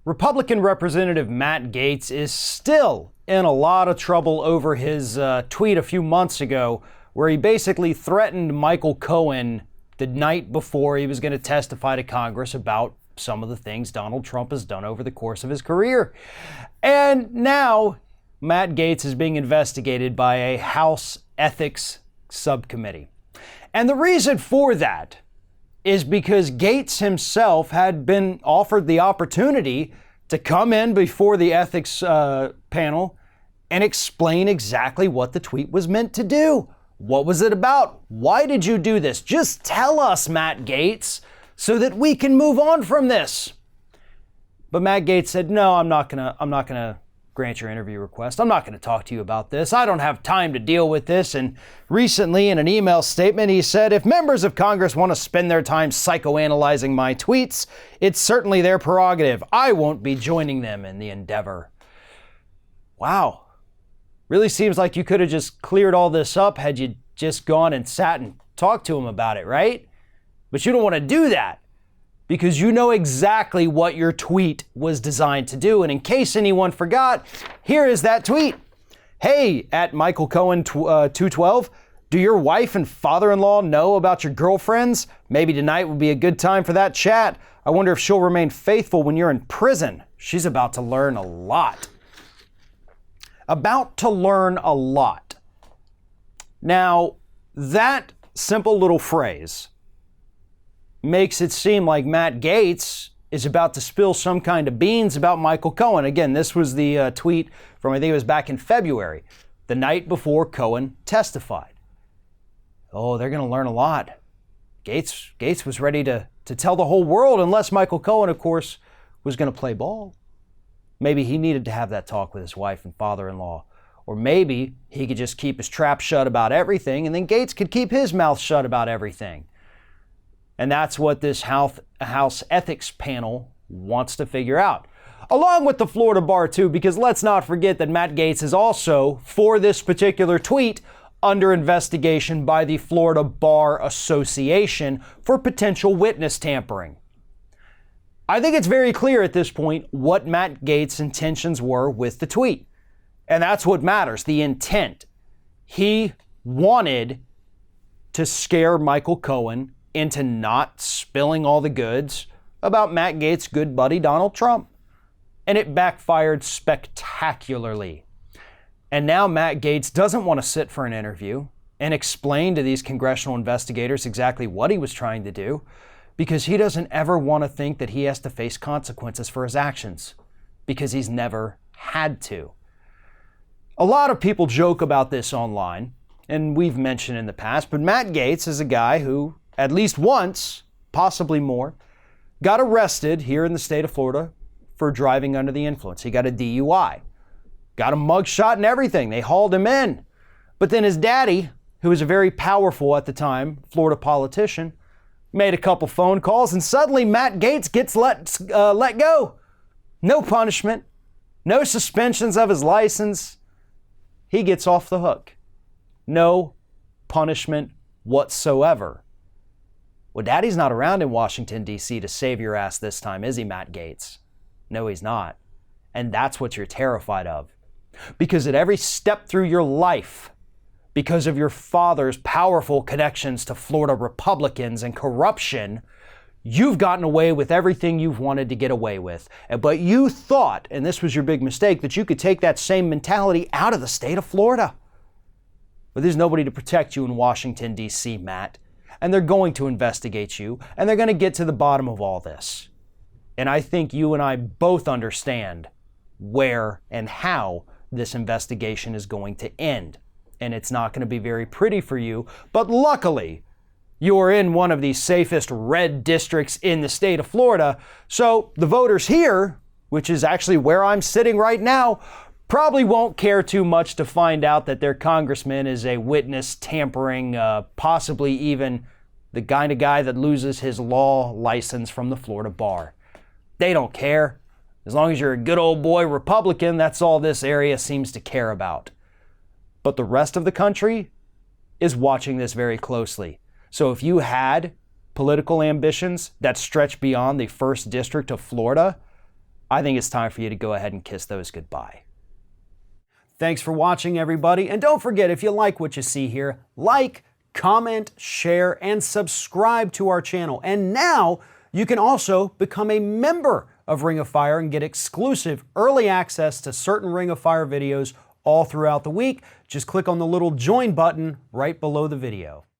Republican Representative Matt Gaetz is still in a lot of trouble over his tweet a few months ago where he basically threatened Michael Cohen the night before he was going to testify to Congress about some of the things Donald Trump has done over the course of his career. And now Matt Gaetz is being investigated by a House Ethics Subcommittee. And the reason for that is because Gaetz himself had been offered the opportunity to come in before the ethics panel and explain exactly what the tweet was meant to do. What was it about? Why did you do this? Just tell us, Matt Gaetz, so that we can move on from this. But Matt Gaetz said, no, I'm not gonna grant your interview request. I'm not going to talk to you about this. I don't have time to deal with this. And recently in an email statement, he said, if members of Congress want to spend their time psychoanalyzing my tweets, it's certainly their prerogative. I won't be joining them in the endeavor. Wow. Really seems like you could have just cleared all this up had you just gone and sat and talked to him about it, right? But you don't want to do that, because you know exactly what your tweet was designed to do. And in case anyone forgot, here is that tweet. Hey, at Michael Cohen 212, do your wife and father-in-law know about your girlfriends? Maybe tonight would be a good time for that chat. I wonder if she'll remain faithful when you're in prison. She's about to learn a lot. About to learn a lot. Now, that simple little phrase makes it seem like Matt Gaetz is about to spill some kind of beans about Michael Cohen. Again, this was the tweet from, I think it was back in February, the night before Cohen testified. Oh, they're going to learn a lot. Gaetz was ready to tell the whole world, unless Michael Cohen, of course, was going to play ball. Maybe he needed to have that talk with his wife and father-in-law. Or maybe he could just keep his trap shut about everything, and then Gaetz could keep his mouth shut about everything. And that's what this House Ethics Panel wants to figure out. Along with the Florida Bar too, because let's not forget that Matt Gaetz is also, for this particular tweet, under investigation by the Florida Bar Association for potential witness tampering. I think it's very clear at this point what Matt Gaetz' intentions were with the tweet. And that's what matters, the intent. He wanted to scare Michael Cohen into not spilling all the goods about Matt Gaetz' good buddy Donald Trump. And it backfired spectacularly. And now Matt Gaetz doesn't want to sit for an interview and explain to these congressional investigators exactly what he was trying to do, because he doesn't ever want to think that he has to face consequences for his actions, because he's never had to. A lot of people joke about this online, and we've mentioned in the past, but Matt Gaetz is a guy who, at least once, possibly more, got arrested here in the state of Florida for driving under the influence. He got a DUI, got a mugshot and everything. They hauled him in. But then his daddy, who was a very powerful at the time Florida politician, made a couple phone calls, and suddenly Matt Gaetz gets let go. No punishment, no suspensions of his license. He gets off the hook. No punishment whatsoever. Well, Daddy's not around in Washington, D.C. to save your ass this time, is he, Matt Gaetz? No, he's not. And that's what you're terrified of. Because at every step through your life, because of your father's powerful connections to Florida Republicans and corruption, you've gotten away with everything you've wanted to get away with. But you thought, and this was your big mistake, that you could take that same mentality out of the state of Florida. But there's nobody to protect you in Washington, D.C., Matt. And they're going to investigate you, and they're going to get to the bottom of all this. And I think you and I both understand where and how this investigation is going to end. And it's not going to be very pretty for you, but luckily, you are in one of the safest red districts in the state of Florida. So the voters here, which is actually where I'm sitting right now, probably won't care too much to find out that their congressman is a witness tampering, possibly even the kind of guy that loses his law license from the Florida bar. They don't care. As long as you're a good old boy Republican, that's all this area seems to care about. But the rest of the country is watching this very closely. So if you had political ambitions that stretch beyond the 1st District of Florida, I think it's time for you to go ahead and kiss those goodbye. Thanks for watching, everybody. And don't forget, if you like what you see here, like, comment, share, and subscribe to our channel. And now you can also become a member of Ring of Fire and get exclusive early access to certain Ring of Fire videos all throughout the week. Just click on the little join button right below the video.